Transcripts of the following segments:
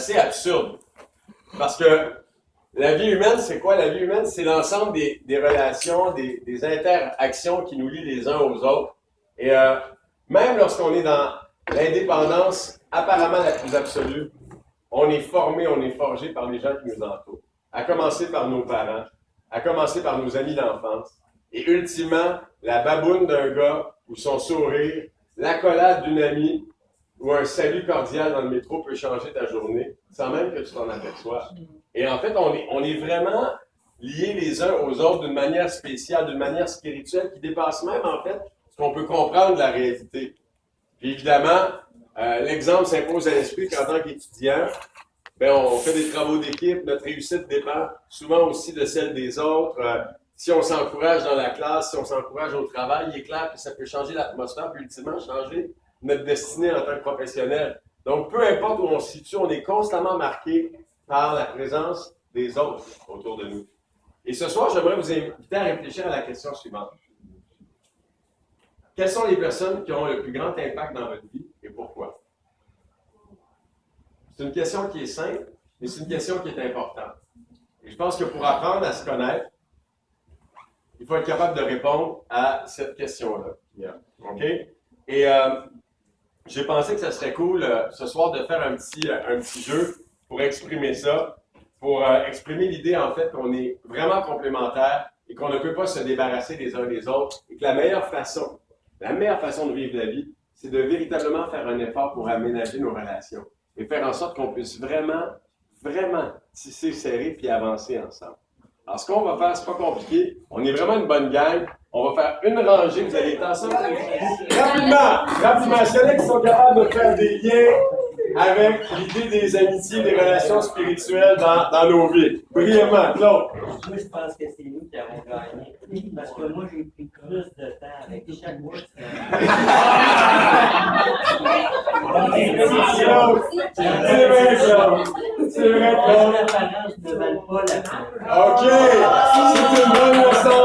assez absurde. Parce que la vie humaine, c'est quoi? La vie humaine, c'est l'ensemble des relations, des interactions qui nous lient les uns aux autres. Et même lorsqu'on est dans l'indépendance apparemment la plus absolue, on est formé, on est forgé par les gens qui nous entourent. À commencer par nos parents, à commencer par nos amis d'enfance. Et ultimement, la baboune d'un gars ou son sourire, l'accolade d'une amie ou un salut cordial dans le métro peut changer ta journée sans même que tu t'en aperçoives. Et en fait, on est vraiment liés les uns aux autres d'une manière spéciale, d'une manière spirituelle qui dépasse même en fait ce qu'on peut comprendre de la réalité. Puis évidemment, l'exemple s'impose à l'esprit qu'en tant qu'étudiant, on fait des travaux d'équipe, notre réussite dépend souvent aussi de celle des autres. Si on s'encourage dans la classe, si on s'encourage au travail, il est clair que ça peut changer l'atmosphère, puis ultimement changer notre destinée en tant que professionnel. Donc, peu importe où on se situe, on est constamment marqué par la présence des autres autour de nous. Et ce soir, j'aimerais vous inviter à réfléchir à la question suivante. Quelles sont les personnes qui ont le plus grand impact dans votre vie et pourquoi? C'est une question qui est simple, mais c'est une question qui est importante. Et je pense que pour apprendre à se connaître, il faut être capable de répondre à cette question-là. Yeah. OK? Et j'ai pensé que ça serait cool ce soir de faire un petit jeu pour exprimer ça, pour exprimer l'idée en fait qu'on est vraiment complémentaires et qu'on ne peut pas se débarrasser les uns des autres et que la meilleure façon de vivre la vie, c'est de véritablement faire un effort pour aménager nos relations et faire en sorte qu'on puisse vraiment tisser, serrer puis avancer ensemble. Alors, ce qu'on va faire, c'est pas compliqué. On est vraiment une bonne gang. On va faire une rangée. Vous allez être ensemble. Rapidement. S'il y en a qui sont capables de faire des liens avec l'idée des amitiés, des relations spirituelles dans nos vies. Brièvement, Claude. Moi, je pense que c'est nous qui avons gagné. Parce que moi, j'ai pris plus de temps avec chaque mois. C'est vrai, Claude. L'apparence ne valent pas la peine. OK. C'est une bonne leçon.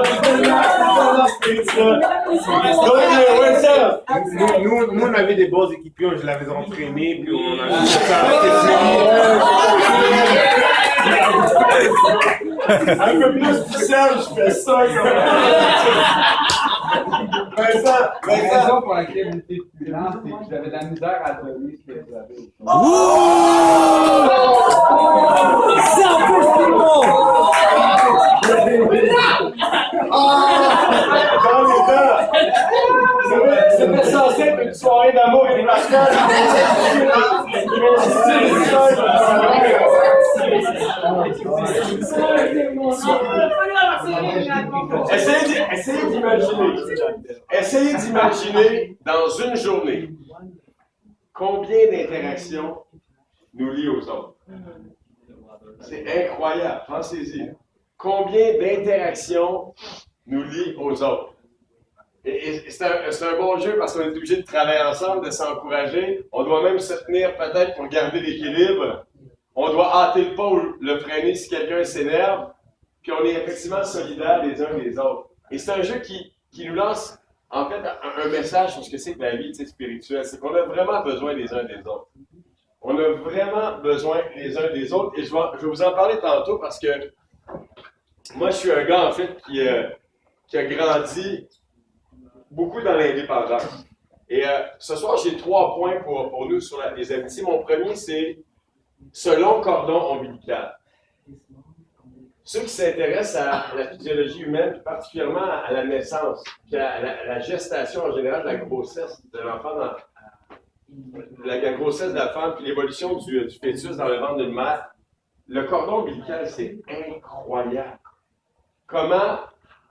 Nous, on avait des bons équipiers, je l'avais entraîné, puis on a un peu plus puissant, je fais ça. La raison pour laquelle j'étais plus lent, c'est que j'avais de la misère à donner ce que vous avez. Dans les dents! C'était censé être une soirée d'amour et de partage. Essayez d'imaginer dans une journée combien d'interactions nous lient aux autres. C'est incroyable, pensez-y. Combien d'interactions nous lient aux autres. Et c'est un bon jeu parce qu'on est obligé de travailler ensemble, de s'encourager. On doit même se tenir peut-être pour garder l'équilibre. On doit hâter le pas ou le freiner si quelqu'un s'énerve. Puis on est effectivement solidaires les uns des autres. Et c'est un jeu qui nous lance en fait un message sur ce que c'est que la vie spirituelle. C'est qu'on a vraiment besoin les uns des autres. On a vraiment besoin les uns des autres. Et je vais vous en parler tantôt parce que moi, je suis un gars en fait qui a grandi beaucoup dans l'indépendance. Et ce soir, j'ai 3 points pour nous sur les amitiés. Mon premier, c'est ce long cordon ombilical. Ceux qui s'intéressent à la physiologie humaine, puis particulièrement à la naissance, puis à la gestation en général, de la grossesse de l'enfant, la grossesse de la femme, puis l'évolution du fœtus dans le ventre d'une mère, le cordon ombilical, c'est incroyable. Comment,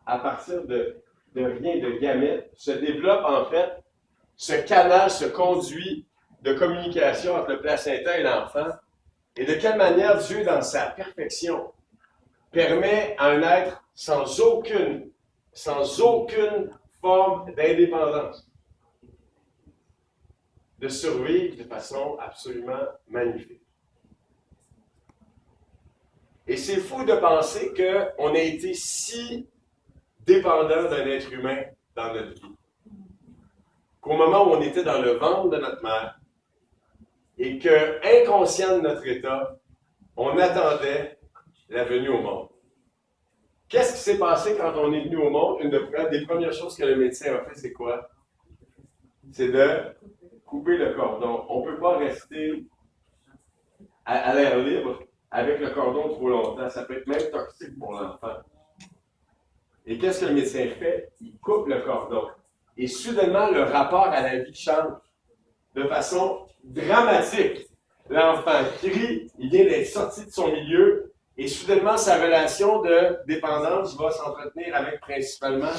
à partir de rien, de gamètes, se développe en fait ce canal, ce conduit de communication entre le placenta et l'enfant, et de quelle manière Dieu, dans sa perfection, permet à un être sans aucune forme d'indépendance de survivre de façon absolument magnifique. Et c'est fou de penser qu'on a été si dépendant d'un être humain dans notre vie. Qu'au moment où on était dans le ventre de notre mère, et que, inconscient de notre état, on attendait la venue au monde. Qu'est-ce qui s'est passé quand on est venu au monde? Une des premières choses que le médecin a fait, c'est quoi? C'est de couper le cordon. On ne peut pas rester à l'air libre avec le cordon trop longtemps. Ça peut être même toxique pour l'enfant. Et qu'est-ce que le médecin fait? Il coupe le cordon. Et soudainement, le rapport à la vie change de façon dramatique. L'enfant crie, il vient d'être sorti de son milieu, et soudainement, sa relation de dépendance va s'entretenir avec principalement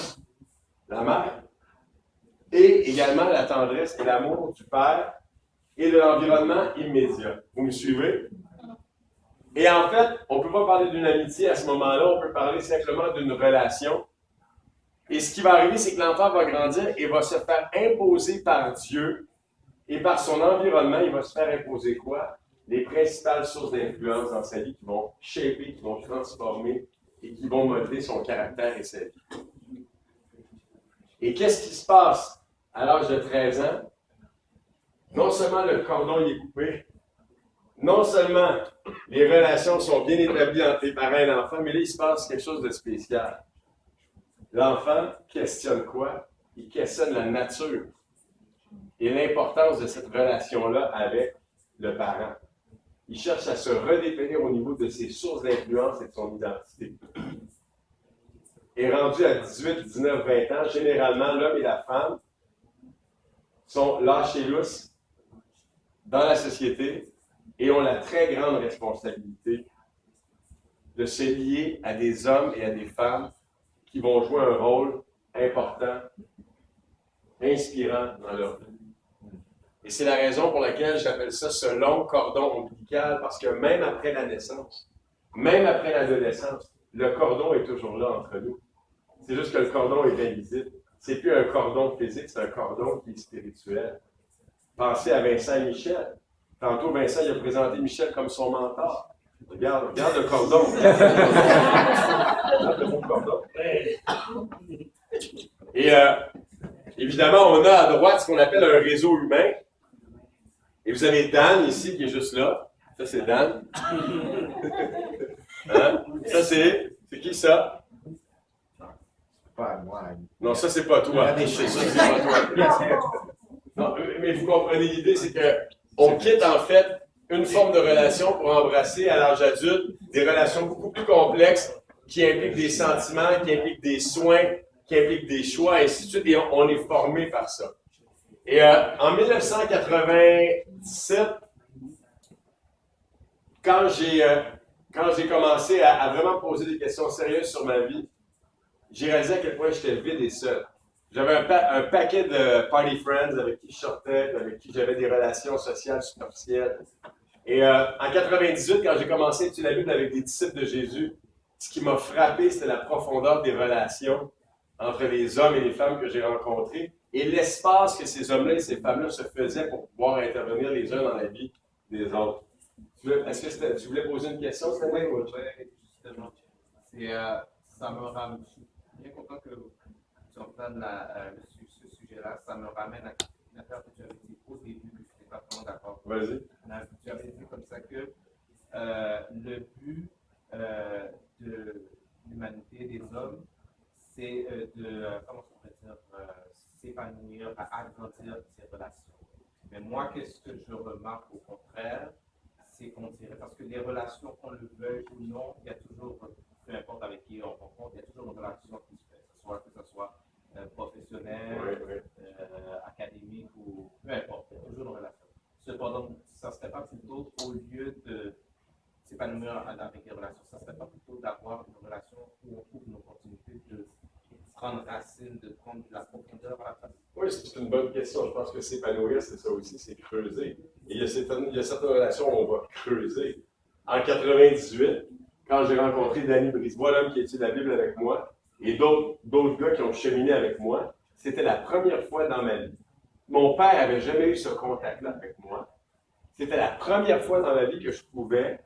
la mère, et également la tendresse et l'amour du père et de l'environnement immédiat. Vous me suivez? Et en fait, on ne peut pas parler d'une amitié à ce moment-là, on peut parler simplement d'une relation. Et ce qui va arriver, c'est que l'enfant va grandir et va se faire imposer par Dieu et par son environnement, il va se faire imposer quoi? Les principales sources d'influence dans sa vie qui vont shaper, qui vont transformer et qui vont modeler son caractère et sa vie. Et qu'est-ce qui se passe à l'âge de 13 ans? Non seulement le cordon est coupé, non seulement les relations sont bien établies entre les parents et l'enfant, mais là, il se passe quelque chose de spécial. L'enfant questionne quoi? Il questionne la nature et l'importance de cette relation-là avec le parent. Il cherche à se redéfinir au niveau de ses sources d'influence et de son identité. Et rendu à 18, 19, 20 ans, généralement, l'homme et la femme sont lâchés lousses dans la société et ont la très grande responsabilité de se lier à des hommes et à des femmes qui vont jouer un rôle important, inspirant dans leur vie. Et c'est la raison pour laquelle j'appelle ça ce long cordon ombilical, parce que même après la naissance, même après l'adolescence, le cordon est toujours là entre nous. C'est juste que le cordon est invisible. C'est plus un cordon physique, c'est un cordon qui est spirituel. Pensez à Vincent et Michel. Tantôt, Vincent il a présenté Michel comme son mentor. Regarde le cordon. Regarde le bon cordon. Et évidemment, on a à droite ce qu'on appelle un réseau humain. Et vous avez Dan ici qui est juste là. Ça, c'est Dan. Hein? Ça, c'est qui ça? Pas moi. Non, ça, c'est pas toi. C'est ça, c'est pas toi. Non, mais vous comprenez l'idée, c'est qu'on quitte en fait une forme de relation pour embrasser à l'âge adulte des relations beaucoup plus complexes qui impliquent des sentiments, qui impliquent des soins, qui impliquent des choix, et ainsi de suite, et on est formé par ça. Et en 1997, quand j'ai commencé à vraiment poser des questions sérieuses sur ma vie, j'ai réalisé à quel point j'étais vide et seul. J'avais un paquet de party friends avec qui je sortais, avec qui j'avais des relations sociales superficielles. Et en 98, quand j'ai commencé à étudier la Bible avec des disciples de Jésus, ce qui m'a frappé, c'était la profondeur des relations entre les hommes et les femmes que j'ai rencontrés et l'espace que ces hommes-là et ces femmes-là se faisaient pour pouvoir intervenir les uns dans la vie des autres. Est-ce que tu voulais poser une question, Stanley? Oui, justement. Ça me ramène, je suis bien content que tu entendes ce sujet-là. Ça me ramène à une affaire que tu avais dit au début, que je n'étais pas vraiment d'accord. Vas-y. Tu avais dit comme ça que le but de l'humanité, des hommes, c'est comment on pourrait dire, s'épanouir, agrandir ces relations. Mais moi, qu'est-ce que je remarque au contraire, c'est qu'on dirait, parce que les relations, qu'on le veuille ou non, il y a toujours, peu importe avec qui on rencontre, il y a toujours une relation qui se fait, que ce soit professionnelle, académique ou peu importe, il y a toujours une relation. Cependant, ça ne serait pas plutôt, au lieu de s'épanouir avec les relations, ça ne serait pas plutôt d'avoir une relation où on trouve une opportunité de prendre racine, de prendre de la profondeur à la face. Oui, c'est une bonne question. Je pense que s'épanouir, c'est ça aussi, c'est creuser. Et il y a certaines relations où on va creuser. En 98, quand j'ai rencontré Danny Brisebois, l'homme qui étudie la Bible avec moi, et d'autres gars qui ont cheminé avec moi, c'était la première fois dans ma vie. Mon père n'avait jamais eu ce contact-là avec moi. C'était la première fois dans ma vie que je pouvais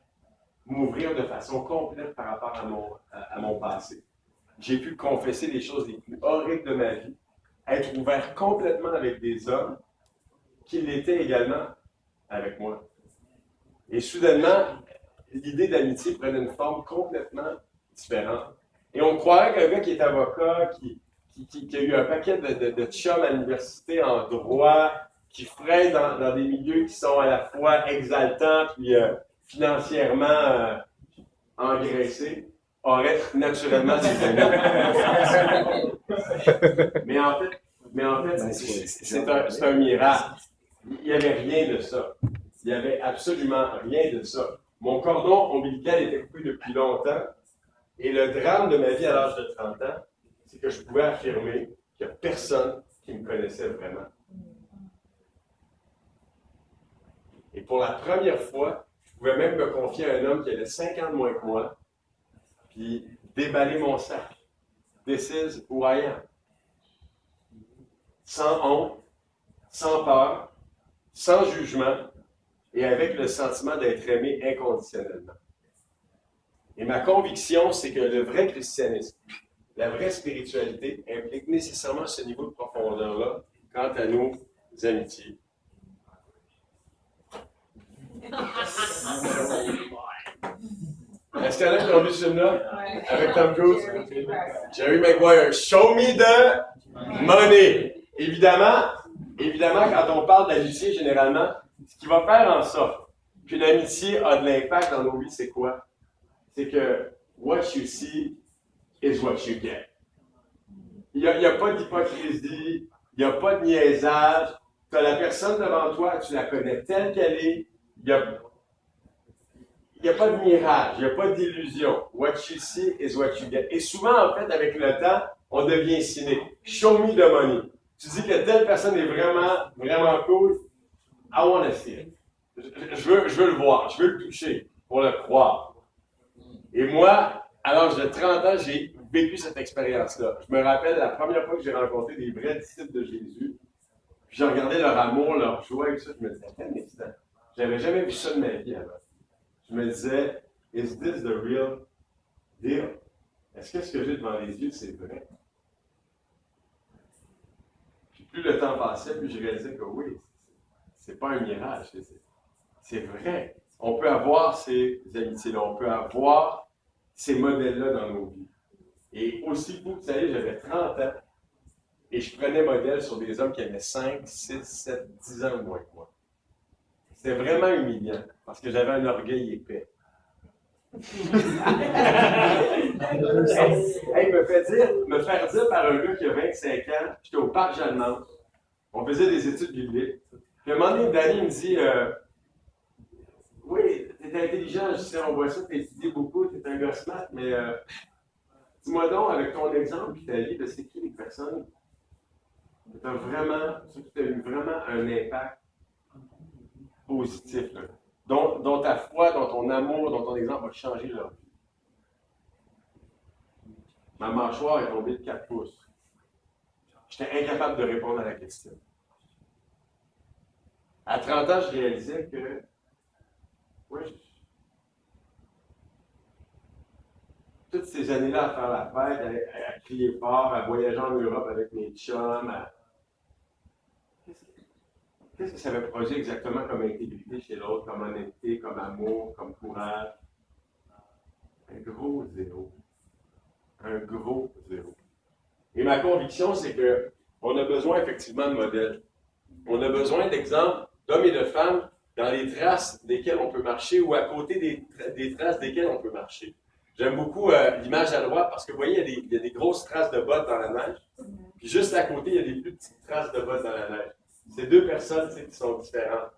m'ouvrir de façon complète par rapport à mon passé. J'ai pu confesser les choses les plus horribles de ma vie, être ouvert complètement avec des hommes qui l'étaient également avec moi. Et soudainement, l'idée d'amitié prenait une forme complètement différente. Et on croirait qu'un gars qui est avocat, qui a eu un paquet de chums à l'université en droit, qui fraye dans des milieux qui sont à la fois exaltants puis financièrement engraissés, aurait naturellement des amis. Mais en fait, c'est un miracle. Il n'y avait rien de ça. Il n'y avait absolument rien de ça. Mon cordon ombilical était coupé depuis longtemps. Et le drame de ma vie à l'âge de 30 ans, c'est que je pouvais affirmer qu'il n'y a personne qui me connaissait vraiment. Et pour la première fois, je pouvais même me confier à un homme qui avait 5 ans de moins que moi, puis déballer mon sac. This is who I am. Sans honte, sans peur, sans jugement, et avec le sentiment d'être aimé inconditionnellement. Et ma conviction, c'est que le vrai christianisme, la vraie spiritualité, implique nécessairement ce niveau de profondeur-là quant à nos amitiés. Est-ce qu'il y en a qui ont vu ce film-là? Avec Tom Cruise? Jerry Maguire. Show me the money. Évidemment, quand on parle d'amitié, généralement, ce qui va faire en sorte qu'une amitié a de l'impact dans nos vies, c'est quoi? C'est que what you see is what you get. Il n'y a pas d'hypocrisie, il n'y a pas de niaisage. Tu as la personne devant toi, tu la connais telle qu'elle est. Il n'y a pas de mirage, il n'y a pas d'illusion. What you see is what you get. Et souvent, en fait, avec le temps, on devient cynique. Show me the money. Tu dis que telle personne est vraiment, vraiment cool. I want to see it. Je veux le voir, je veux le toucher pour le croire. Et moi, à l'âge de 30 ans, j'ai vécu cette expérience-là. Je me rappelle la première fois que j'ai rencontré des vrais disciples de Jésus. Puis j'ai regardé leur amour, leur joie et tout ça. Je me disais, attends un instant. J'avais jamais vu ça de ma vie avant. Je me disais, is this the real deal? Est-ce que ce que j'ai devant les yeux, c'est vrai? Puis plus le temps passait, plus je réalisais que oui, c'est pas un mirage, c'est vrai. On peut avoir ces amitiés-là, on peut avoir ces modèles-là dans nos vies. Et aussi fou que vous savez, j'avais 30 ans et je prenais modèle sur des hommes qui avaient 5, 6, 7, 10 ans ou moins que moi. C'était vraiment humiliant parce que j'avais un orgueil épais. Hey, me faire dire par un gars qui a 25 ans, j'étais au parc Jeanne-Mance, on faisait des études bibliques. Puis à un moment donné, Danny me dit oui, t'es intelligent, je sais, on voit ça, t'as étudié beaucoup, t'es un gars smart, mais dis-moi donc, avec ton exemple et ta vie, c'est qui les personnes qui t'ont vraiment eu vraiment un impact positif, là, dont ta foi, dont ton amour, dont ton exemple va changer leur vie. Ma mâchoire est tombée de 4 pouces. J'étais incapable de répondre à la question. À 30 ans, je réalisais que, oui, toutes ces années-là à faire la fête, à crier fort, à voyager en Europe avec mes chums, qu'est-ce que ça avait produit exactement comme intégrité chez l'autre, comme honnêteté, comme amour, comme courage? Un gros zéro. Un gros zéro. Et ma conviction, c'est qu'on a besoin effectivement de modèles. On a besoin d'exemples d'hommes et de femmes dans les traces desquelles on peut marcher ou à côté des traces desquelles on peut marcher. J'aime beaucoup l'image à droite parce que vous voyez, il y a des grosses traces de bottes dans la neige. Puis juste à côté, il y a des plus petites traces de bottes dans la neige. C'est deux personnes qui sont différentes.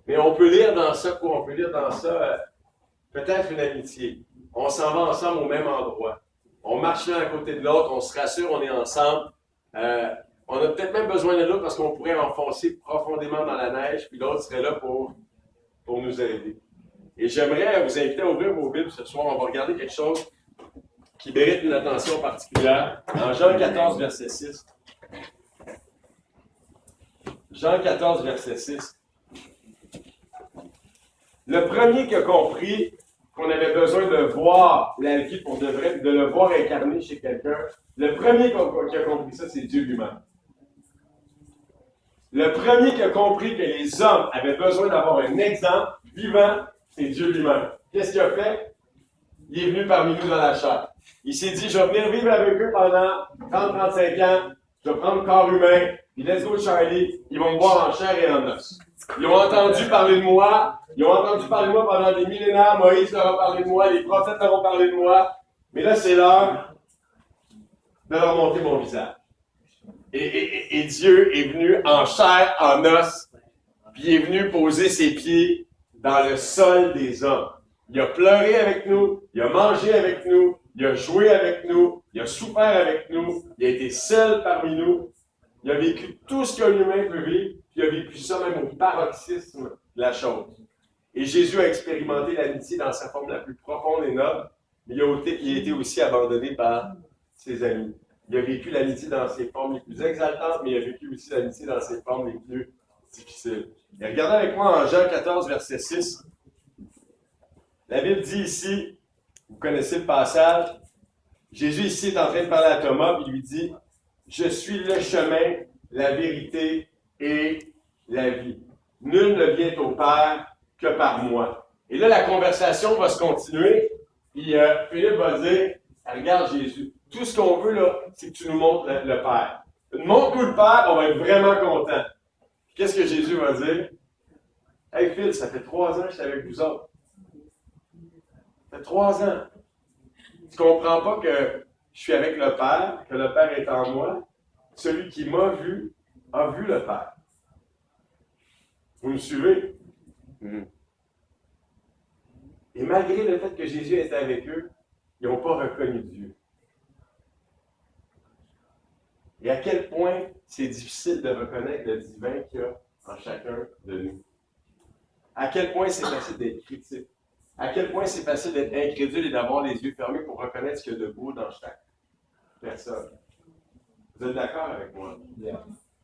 Mais on peut lire dans ça quoi? On peut lire dans ça peut-être une amitié. On s'en va ensemble au même endroit. On marche l'un à côté de l'autre, on se rassure, on est ensemble. On a peut-être même besoin de l'autre parce qu'on pourrait enfoncer profondément dans la neige, puis l'autre serait là pour nous aider. Et j'aimerais vous inviter à ouvrir vos Bibles ce soir. On va regarder quelque chose qui mérite une attention particulière. Dans Jean 14, verset 6. Jean 14, verset 6. Le premier qui a compris qu'on avait besoin de voir la vie pour de vrai, de le voir incarné chez quelqu'un, le premier qui a compris ça, c'est Dieu lui-même. Le premier qui a compris que les hommes avaient besoin d'avoir un exemple vivant, c'est Dieu lui-même. Qu'est-ce qu'il a fait? Il est venu parmi nous dans la chair. Il s'est dit, je vais venir vivre avec eux pendant 30-35 ans, je vais prendre le corps humain, puis let's go Charlie, ils vont me voir en chair et en os. Ils ont entendu parler de moi, pendant des millénaires, Moïse leur a parlé de moi, les prophètes leur ont parlé de moi, mais là c'est l'heure de leur montrer mon visage. Et Dieu est venu en chair, en os, puis il est venu poser ses pieds dans le sol des hommes. Il a pleuré avec nous, il a mangé avec nous, il a joué avec nous, il a souffert avec nous, il a été seul parmi nous, il a vécu tout ce qu'un humain peut vivre, puis il a vécu ça même au paroxysme de la chose. Et Jésus a expérimenté l'amitié dans sa forme la plus profonde et noble, mais il a été aussi abandonné par ses amis. Il a vécu l'amitié dans ses formes les plus exaltantes, mais il a vécu aussi l'amitié dans ses formes les plus difficiles. Et regardez avec moi en Jean 14, verset 6. La Bible dit ici, vous connaissez le passage, Jésus ici est en train de parler à Thomas, puis il lui dit, « Je suis le chemin, la vérité et la vie. Nul ne vient au Père que par moi. » Et là, la conversation va se continuer, puis Philippe va dire, « Regarde Jésus, tout ce qu'on veut, là, c'est que tu nous montres le Père. Montre-nous le Père, on va être vraiment contents. » Qu'est-ce que Jésus va dire? « Hey Phil, ça fait 3 ans que je suis avec vous autres. Ça fait 3 ans. Tu comprends pas que je suis avec le Père, que le Père est en moi? Celui qui m'a vu, a vu le Père. » Vous me suivez? Et malgré le fait que Jésus était avec eux, ils n'ont pas reconnu Dieu. Et à quel point c'est difficile de reconnaître le divin qu'il y a en chacun de nous. À quel point c'est facile d'être critique. À quel point c'est facile d'être incrédule et d'avoir les yeux fermés pour reconnaître ce qu'il y a de beau dans chaque personne. Vous êtes d'accord avec moi?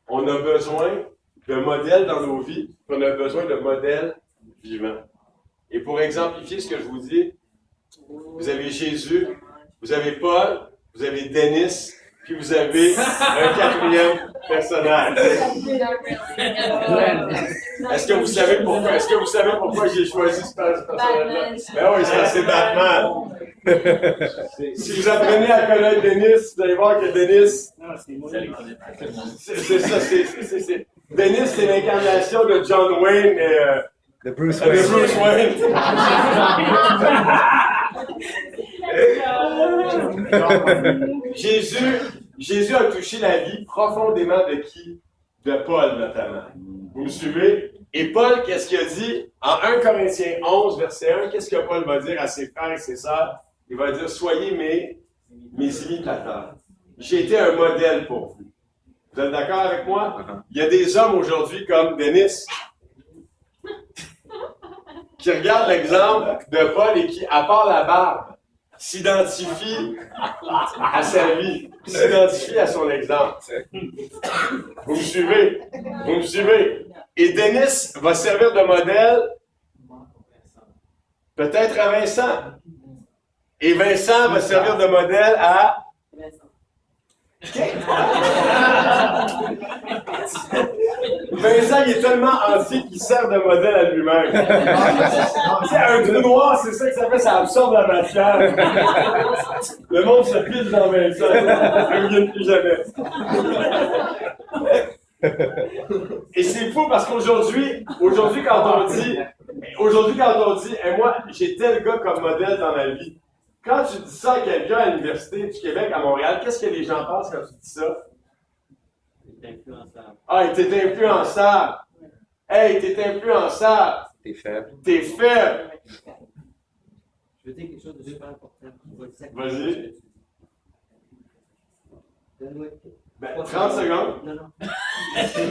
On a besoin de modèles dans nos vies, on a besoin de modèles vivants. Et pour exemplifier ce que je vous dis, vous avez Jésus, vous avez Paul, vous avez Denis, puis vous avez un 4e personnage. Est-ce que vous savez pourquoi j'ai choisi ce personnage-là? Ben oui, c'est Batman. Si vous apprenez à connaître Denis, vous allez voir que Denis, c'est ça, Denis, c'est l'incarnation de John Wayne et De Bruce Wayne. Jésus a touché la vie profondément de qui? De Paul, notamment. Vous me suivez? Et Paul, qu'est-ce qu'il a dit? En 1 Corinthiens 11, verset 1, qu'est-ce que Paul va dire à ses frères et ses sœurs? Il va dire, soyez mes imitateurs. J'ai été un modèle pour vous. Vous êtes d'accord avec moi? Il y a des hommes aujourd'hui comme Denis qui regardent l'exemple de Paul et qui, à part la barbe, s'identifie à sa vie, s'identifie à son exemple. Vous me suivez? Vous me suivez? Et Denis va servir de modèle peut-être à Vincent. Et Vincent va servir de modèle à... Vincent, il est tellement anti qu'il sert de modèle à lui-même. C'est un trou noir, c'est ça que ça fait, ça absorbe la matière. Le monde se pile dans Vincent. Il ne vient plus jamais. Et c'est fou parce qu'aujourd'hui, quand on dit, et moi, j'ai tel gars comme modèle dans ma vie. Quand tu dis ça à quelqu'un à l'Université du Québec à Montréal, qu'est-ce que les gens pensent quand tu dis ça? Ah, il était influençable. Hey, t'es influençable. T'es faible. T'es faible. Je veux dire quelque chose de super important. Vas-y. Donne-moi. 30 secondes. Non. Vas-y,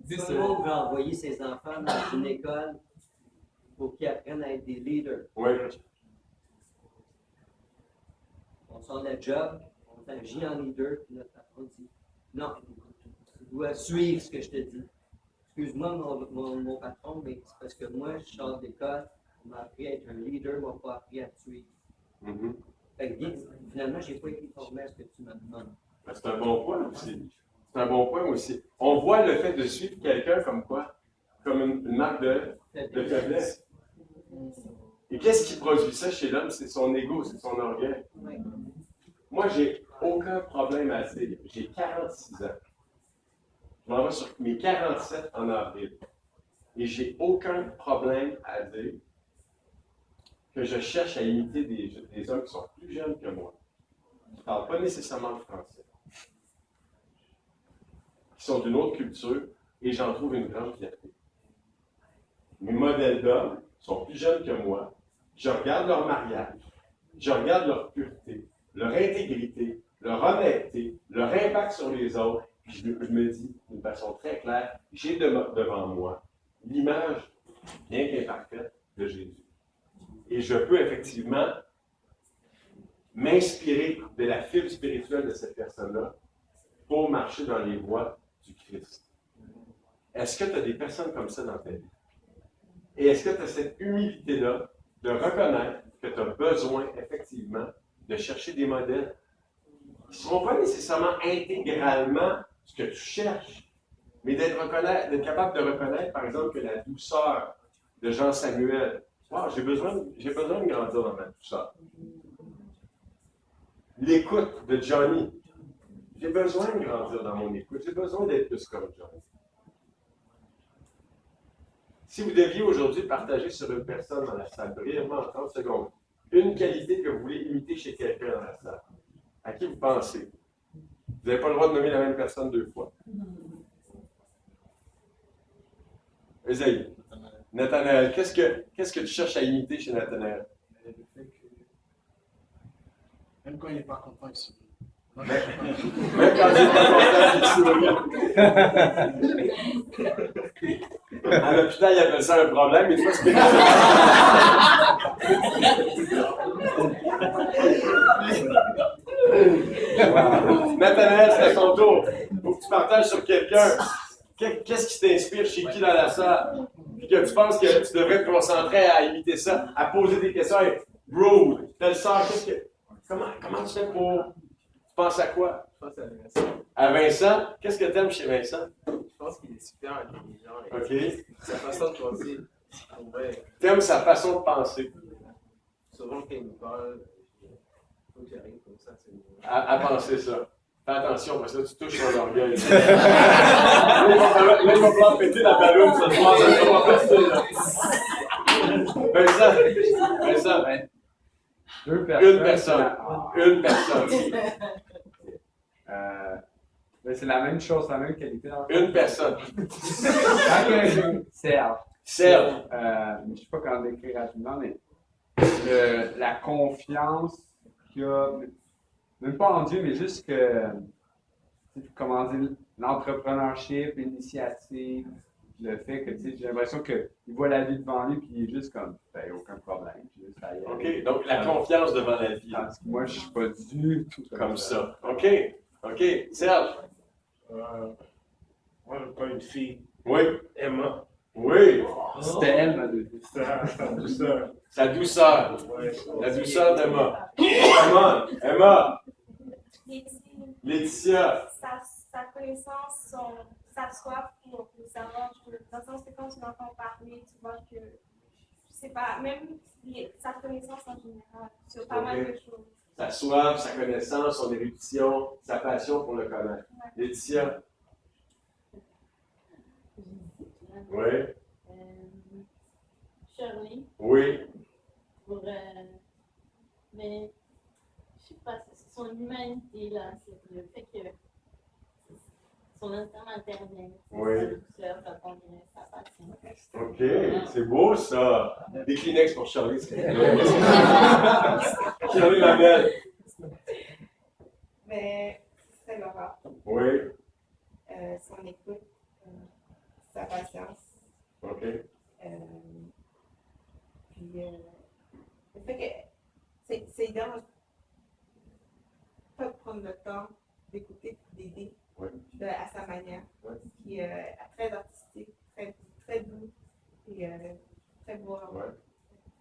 Tout le monde veut envoyer ses enfants dans une école pour qu'ils apprennent à être des leaders. Oui. On sort de job, on agit en leader, puis notre patron dit non, tu dois suivre ce que je te dis. Excuse-moi, mon patron, mais c'est parce que moi, je sors d'école, on m'a appris à être un leader, on m'a pas appris à te suivre. Fait que finalement, je n'ai pas été formé à ce que tu me demandes. Ben, c'est un bon point aussi. C'est un bon point aussi. On voit le fait de suivre quelqu'un comme quoi? Comme une marque de faiblesse. Et qu'est-ce qui produit ça chez l'homme? C'est son ego, c'est son orgueil. Moi, j'ai aucun problème à dire. J'ai 46 ans. Je m'en vais sur mes 47 en avril. Et j'ai aucun problème à dire que je cherche à imiter des hommes qui sont plus jeunes que moi. Qui ne parlent pas nécessairement le français. Qui sont d'une autre culture, et j'en trouve une grande fierté. Mes modèles d'hommes sont plus jeunes que moi. Je regarde leur mariage, je regarde leur pureté, leur intégrité, leur honnêteté, leur impact sur les autres, puis je me dis d'une façon très claire, j'ai devant moi l'image, bien qu'imparfaite, de Jésus. Et je peux effectivement m'inspirer de la fibre spirituelle de cette personne-là pour marcher dans les voies du Christ. Est-ce que tu as des personnes comme ça dans ta vie? Et est-ce que tu as cette humilité-là de reconnaître que tu as besoin, effectivement, de chercher des modèles qui ne seront pas nécessairement intégralement ce que tu cherches, mais d'être capable de reconnaître, par exemple, que la douceur de Jean Samuel, wow, j'ai besoin de grandir dans ma douceur. L'écoute de Johnny, j'ai besoin de grandir dans mon écoute, j'ai besoin d'être plus comme Johnny. Si vous deviez aujourd'hui partager sur une personne dans la salle, brièvement en 30 secondes, une qualité que vous voulez imiter chez quelqu'un dans la salle, à qui vous pensez? Vous n'avez pas le droit de nommer la même personne 2 fois. Esaïe, Nathanaël, qu'est-ce que tu cherches à imiter chez Nathanaël? Le fait que, même quand il n'est pas content, il sourit. Même quand il n'est pas content, il sourit. À l'hôpital, ils appellent ça un problème, mais toi, c'est Nathanaël, c'est à ton tour. Il faut que tu partages sur quelqu'un. Qu'est-ce qui t'inspire chez qui dans la salle? Puis que tu penses que tu devrais te concentrer à imiter ça, à poser des questions. Hey, bro, telle sœur, comment tu fais pour. Tu penses à quoi? Je pense à Vincent. À Vincent? Qu'est-ce que tu aimes chez Vincent? Je pense qu'il est super intelligent. OK. Sa façon de penser, ouais. Tu aimes sa façon de penser. Souvent, quand il me parle, il faut que j'arrive comme ça. À penser ça. Fais attention, parce que là, tu touches son orgueil. Là, il va falloir péter la ballonne ce soir, ça va passer, là. Vincent. Deux personnes. Une personne. Ben, c'est la même chose, la même qualité. Une personne. Serge. Serge. Je ne sais pas comment décrire rapidement, mais la confiance qu'il y a, même pas en Dieu, mais juste que, comment dire, l'entrepreneurship, l'initiative, le fait que, j'ai l'impression qu'il voit la vie devant lui, puis il est juste comme, ben, aucun problème. Juste à y aller. OK, donc la confiance devant la vie. Tandis que moi, je ne suis pas du tout Comme ça. OK. Serge. Moi, je prends une fille, Oui. Emma. Oui. C'était elle, ma deuxième. Ça, douceur. Sa douceur. Ouais, La douceur d'Emma. Emma. Laetitia. Sa connaissance, sa soif pour le savoir, dans le sens que quand tu l'entends parler, tu vois que, je sais pas, même sa connaissance en général, sur pas mal de choses. Sa soif, sa connaissance, son érudition, sa passion pour le connaître. Laetitia. Oui. Shirley, Oui. mais je sais pas, c'est son humanité là, c'est le fait que son instinct maternel, Oui. sa douceur, sa tendresse, sa patience. OK, c'est beau ça. Des Kleenex pour Charlie. Charlie la belle. Mais c'est Laura. Oui. Son écoute, sa patience. OK. Puis le fait que c'est dans pas prendre le temps d'écouter et d'aider à sa manière. Ouais. Puis très artistique, très doux et très beau. Ouais.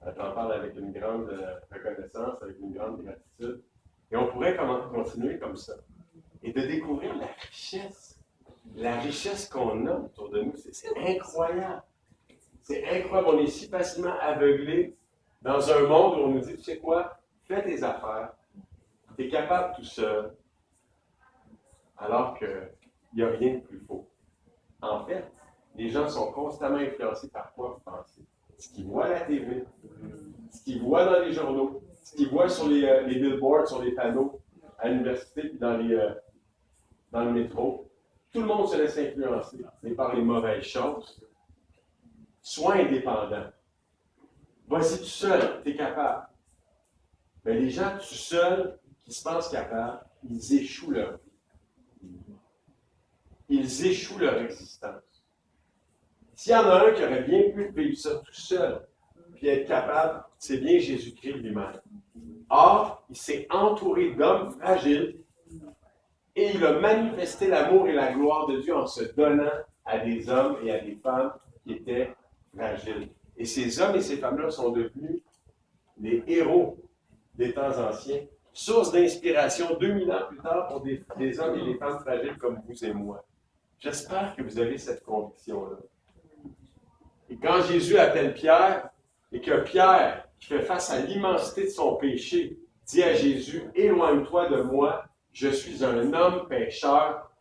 Elle t'en parle avec une grande reconnaissance, avec une grande gratitude. Et on pourrait continuer comme ça. Et de découvrir la richesse la richesse qu'on a autour de nous, c'est incroyable. C'est incroyable. On est si facilement aveuglés dans un monde où on nous dit, tu sais quoi, fais tes affaires, tu es capable tout seul, alors qu'il n'y a rien de plus faux. En fait, les gens sont constamment influencés par quoi vous pensez? Ce qu'ils voient à la TV, ce qu'ils voient dans les journaux, ce qu'ils voient sur les billboards, sur les panneaux, à l'université, dans le métro. Tout le monde se laisse influencer, mais par les mauvaises choses. Sois indépendant. Vas-y tout seul, tu es capable. Mais les gens tout seuls qui se pensent capables, ils échouent leur vie. Ils échouent leur existence. S'il y en a un qui aurait bien pu vivre ça tout seul, puis être capable, c'est bien Jésus-Christ lui-même. Or, il s'est entouré d'hommes fragiles et il a manifesté l'amour et la gloire de Dieu en se donnant à des hommes et à des femmes qui étaient fragiles. Et ces hommes et ces femmes-là sont devenus les héros des temps anciens, source d'inspiration 2000 ans plus tard pour des hommes et des femmes fragiles comme vous et moi. J'espère que vous avez cette conviction-là. Et quand Jésus appelle Pierre, et que Pierre, qui fait face à l'immensité de son péché, dit à Jésus, « Éloigne-toi de moi, je suis un homme pécheur. »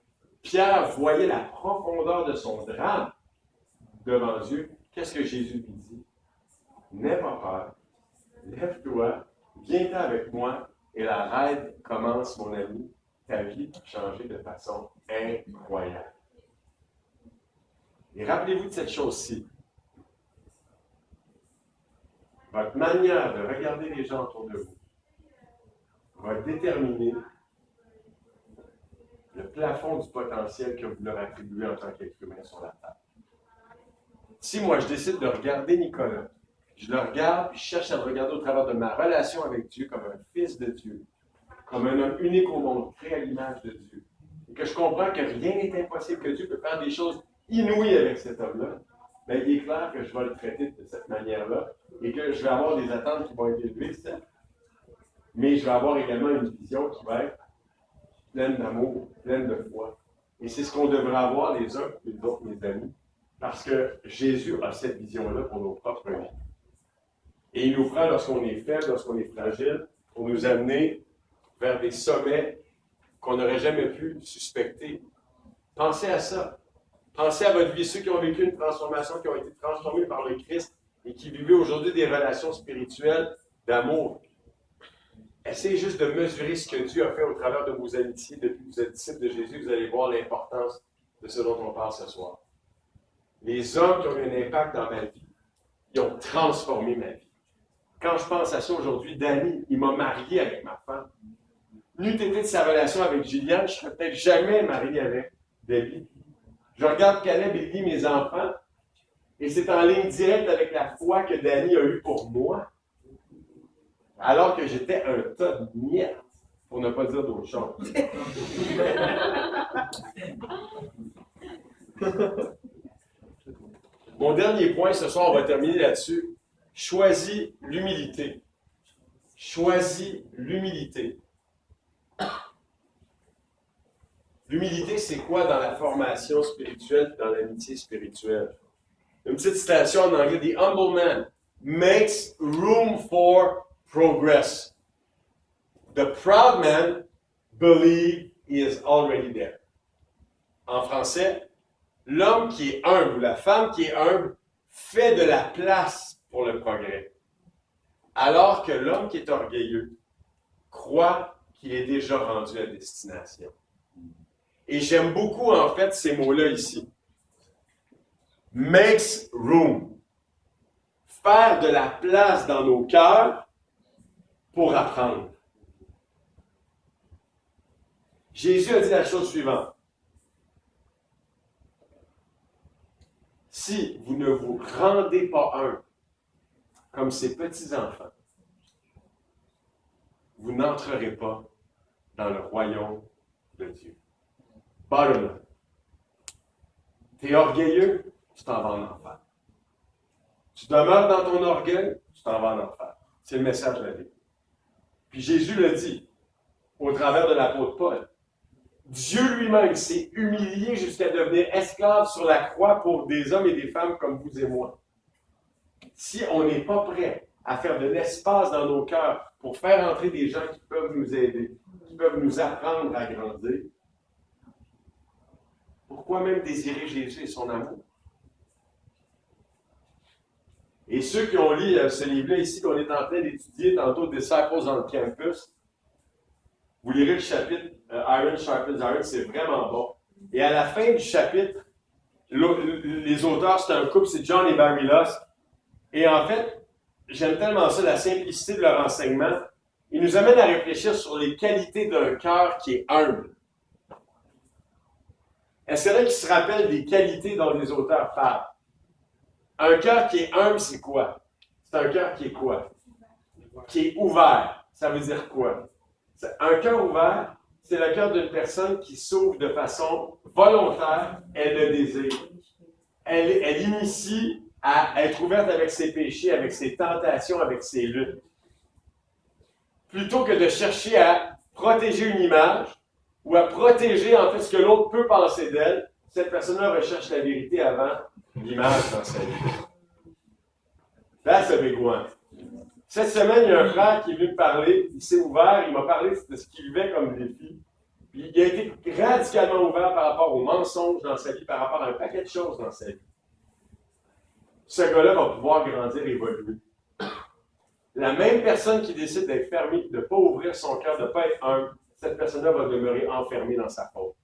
Pierre voyait la profondeur de son drame devant Dieu. Qu'est-ce que Jésus lui dit? « N'aie pas peur, lève-toi, viens avec moi, et la raide commence, mon ami. Ta vie va changer de façon incroyable. » Et rappelez-vous de cette chose-ci. Votre manière de regarder les gens autour de vous va déterminer le plafond du potentiel que vous leur attribuez en tant qu'être humain sur la table. Si moi, je décide de regarder Nicolas, je le regarde et je cherche à le regarder au travers de ma relation avec Dieu comme un fils de Dieu, comme un homme unique au monde, créé à l'image de Dieu, et que je comprends que rien n'est impossible, que Dieu peut faire des choses inouïes avec cet homme-là, bien, il est clair que je vais le traiter de cette manière-là et que je vais avoir des attentes qui vont être élevées, certes, mais je vais avoir également une vision qui va être pleine d'amour, pleine de foi. Et c'est ce qu'on devrait avoir les uns et les autres, mes amis, parce que Jésus a cette vision-là pour nos propres vies. Et il nous prend lorsqu'on est faible, lorsqu'on est fragile, pour nous amener vers des sommets qu'on n'aurait jamais pu suspecter. Pensez à ça. Pensez à votre vie, ceux qui ont vécu une transformation, qui ont été transformés par le Christ et qui vivent aujourd'hui des relations spirituelles d'amour. Essayez juste de mesurer ce que Dieu a fait au travers de vos amitiés depuis que vous êtes disciples de Jésus. Vous allez voir l'importance de ce dont on parle ce soir. Les hommes qui ont eu un impact dans ma vie, ils ont transformé ma vie. Quand je pense à ça aujourd'hui, Danny, il m'a marié avec ma femme. N'eût été de sa relation avec Gilliane, je ne serais peut-être jamais marié avec Debbie. Je regarde Caleb et Guy, mes enfants, et c'est en ligne directe avec la foi que Danny a eue pour moi, alors que j'étais un tas de miettes, pour ne pas dire d'autre chose. Mon dernier point ce soir, on va terminer là-dessus. Choisis l'humilité. Choisis l'humilité. L'humilité, c'est quoi dans la formation spirituelle, dans l'amitié spirituelle? Une petite citation en anglais, The humble man makes room for progress. The proud man believes he is already there. En français, l'homme qui est humble ou la femme qui est humble fait de la place pour le progrès. Alors que l'homme qui est orgueilleux croit qu'il est déjà rendu à destination. Et j'aime beaucoup, en fait, ces mots-là ici. Makes room. Faire de la place dans nos cœurs pour apprendre. Jésus a dit la chose suivante. Si vous ne vous rendez pas un comme ces petits-enfants, vous n'entrerez pas dans le royaume de Dieu. Bottom line. Tu es orgueilleux, tu t'en vas en enfer. Tu demeures dans ton orgueil, tu t'en vas en enfer. C'est le message de la Bible. Puis Jésus le dit au travers de l'apôtre Paul. Dieu lui-même s'est humilié jusqu'à devenir esclave sur la croix pour des hommes et des femmes comme vous et moi. Si on n'est pas prêt à faire de l'espace dans nos cœurs pour faire entrer des gens qui peuvent nous aider, qui peuvent nous apprendre à grandir, pourquoi même désirer Jésus et son amour? Et ceux qui ont lu ce livre-là ici, qu'on est en train d'étudier tantôt, Disciples on Campus, vous lirez le chapitre Iron Sharpens Iron, c'est vraiment bon. Et à la fin du chapitre, les auteurs, c'est un couple, c'est John et Barry Lusk. Et en fait, j'aime tellement ça, la simplicité de leur enseignement. Ils nous amènent à réfléchir sur les qualités d'un cœur qui est humble. Est-ce qu'il y en a qui se rappellent des qualités dont les auteurs parlent? Un cœur qui est humble, c'est quoi? C'est un cœur qui est quoi? Qui est ouvert. Ça veut dire quoi? Un cœur ouvert, c'est le cœur d'une personne qui s'ouvre de façon volontaire, elle le désire. Elle initie à être ouverte avec ses péchés, avec ses tentations, avec ses luttes. Plutôt que de chercher à protéger une image ou à protéger en fait ce que l'autre peut penser d'elle, cette personne-là recherche la vérité avant l'image dans sa vie. That's a big one. Cette semaine, il y a un frère qui est venu me parler, il s'est ouvert, il m'a parlé de ce qu'il vivait comme défi. Puis il a été radicalement ouvert par rapport aux mensonges dans sa vie, par rapport à un paquet de choses dans sa vie. Ce gars-là va pouvoir grandir et évoluer. La même personne qui décide d'être fermée, de ne pas ouvrir son cœur, de ne pas être humble, cette personne-là va demeurer enfermée dans sa faute.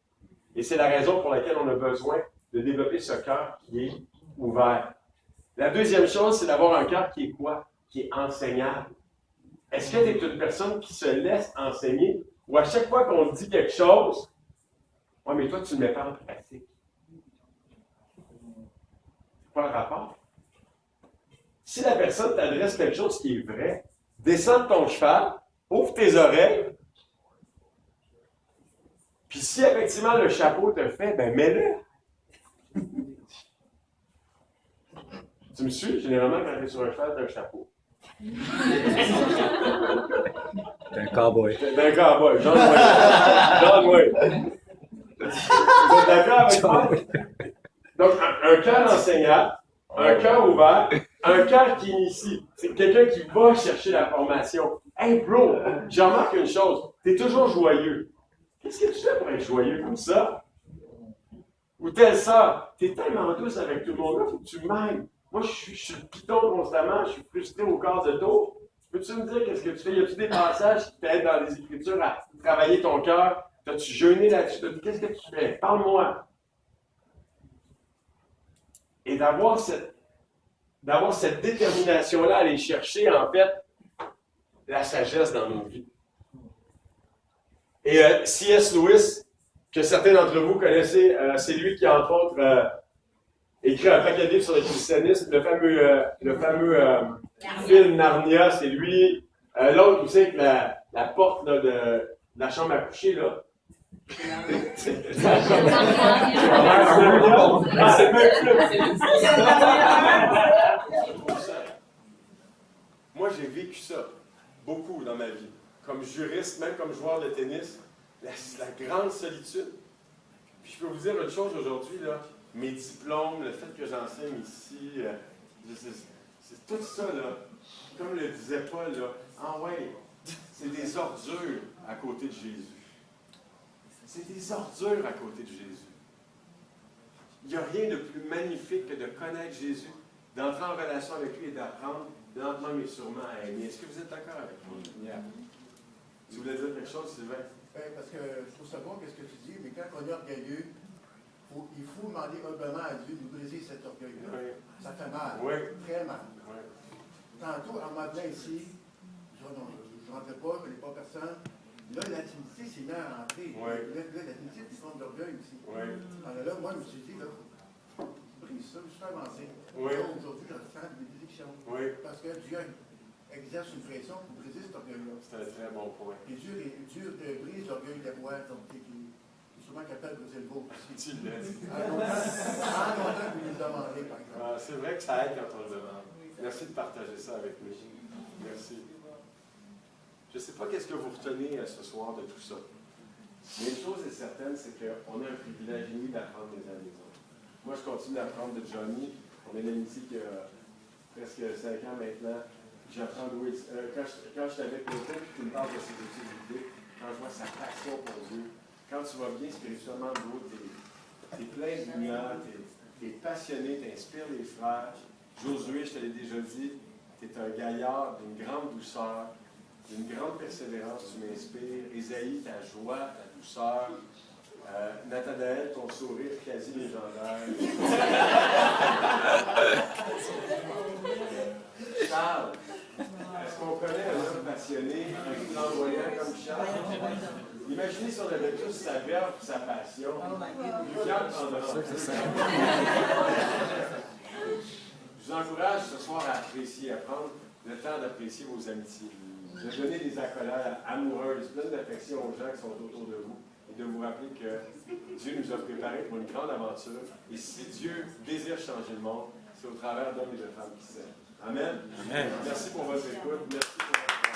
Et c'est la raison pour laquelle on a besoin de développer ce cœur qui est ouvert. La deuxième chose, c'est d'avoir un cœur qui est quoi? Qui est enseignable. Est-ce que tu es une personne qui se laisse enseigner ou à chaque fois qu'on dit quelque chose, ouais, mais toi, tu ne le mets pas en pratique? C'est quoi le rapport? Si la personne t'adresse quelque chose qui est vrai, descends de ton cheval, ouvre tes oreilles, puis si effectivement le chapeau te fait, ben mets-le. Tu me suis? Généralement, quand tu es sur un cheval, tu as un chapeau. T'es un cowboy. T'es un cowboy. John Wayne. John Wayne. Vous êtes d'accord avec moi? Donc, un cœur enseignant, un cœur ouvert, un cœur qui initie. C'est quelqu'un qui va chercher la formation. Hey bro, j'ai remarqué une chose. T'es toujours joyeux. Qu'est-ce que tu fais pour être joyeux comme ça? Ou telle sœur, t'es tellement douce avec tout le monde, là, faut que tu m'aimes. Moi, je suis le piton constamment, je suis frustré au quart de tour. Peux-tu me dire qu'est-ce que tu fais? Y a-tu des passages qui t'aident dans les Écritures à travailler ton cœur? T'as-tu jeûné là-dessus? Qu'est-ce que tu fais? Parle-moi. Et d'avoir cette détermination-là à aller chercher, en fait, la sagesse dans nos vies. Et C.S. Lewis, que certains d'entre vous connaissez, c'est lui qui, entre autres, écrit un paquet de livres sur le christianisme. Le fameux film Narnia, c'est lui. L'autre, vous savez, avec la porte là, de la chambre à coucher, là. Moi, j'ai vécu ça beaucoup dans ma vie. Comme juriste, même comme joueur de tennis, la grande solitude. Puis je peux vous dire une chose aujourd'hui, là, mes diplômes, le fait que j'enseigne ici, c'est tout ça, là, comme le disait Paul, là, ah ouais, c'est des ordures à côté de Jésus. C'est des ordures à côté de Jésus. Il n'y a rien de plus magnifique que de connaître Jésus, d'entrer en relation avec lui et d'apprendre lentement mais sûrement à aimer. Est-ce que vous êtes d'accord avec moi? Yeah. Tu voulais dire quelque chose, Sylvain? Parce que je trouve ça bon, qu'est-ce que tu dis, mais quand on est orgueilleux, il faut demander humblement à Dieu de nous briser cet orgueil-là. Oui. Ça fait mal. Oui. Très mal. Oui. Tantôt, en m'appelant ici, je ne rentrais pas, je ne connais pas personne. Là, l'intimité s'est mise à rentrer. Oui. Là, l'intimité, c'est une forme d'orgueil aussi. Oui. Alors là, moi, je me suis dit, là, brise ça, je suis avancé. Oui. Aujourd'hui, je sens des bénédictions. Oui. Parce que Dieu exerce une pression pour briser cet orgueil-là. C'est un très bon point. Et Dieu brise l'orgueil des rois, donc qui est souvent capable de briser le vôtre aussi. Tu l'as dit. En longtemps que vous nous demandez, par exemple. Ah, c'est vrai que ça aide quand on le demande. Merci de partager ça avec nous. Merci. Je ne sais pas qu'est-ce que vous retenez ce soir de tout ça. Mais une chose est certaine, c'est qu'on a un privilège inouï d'apprendre les uns des autres. Moi, je continue d'apprendre de Johnny. On est l'amitié qui a presque 5 ans maintenant. J'apprends d'où quand je suis avec l'autre, puis tu me parles de ses études bibliques, quand je vois sa passion pour Dieu, quand tu vas bien spirituellement, Beau, tu es plein de lumière, tu es passionné, tu inspires les frères. Josué, je te l'ai déjà dit, tu es un gaillard d'une grande douceur, d'une grande persévérance, tu m'inspires. Ésaïe, ta joie, ta douceur. Nathanaël, ton sourire quasi légendaire. Charles, est-ce qu'on connaît un homme passionné, un flamboyant comme Charles? Imaginez si on avait tous sa verve et sa passion. Pierre prendra. Je vous encourage ce soir à apprécier, à prendre le temps d'apprécier vos amitiés, de donner des accolades amoureuses, pleines d'affection aux gens qui sont autour de vous, et de vous rappeler que Dieu nous a préparés pour une grande aventure. Et si Dieu désire changer le monde, c'est au travers d'hommes et de femmes qui s'aiment. Amen. Amen. Merci pour votre écoute. Merci pour votre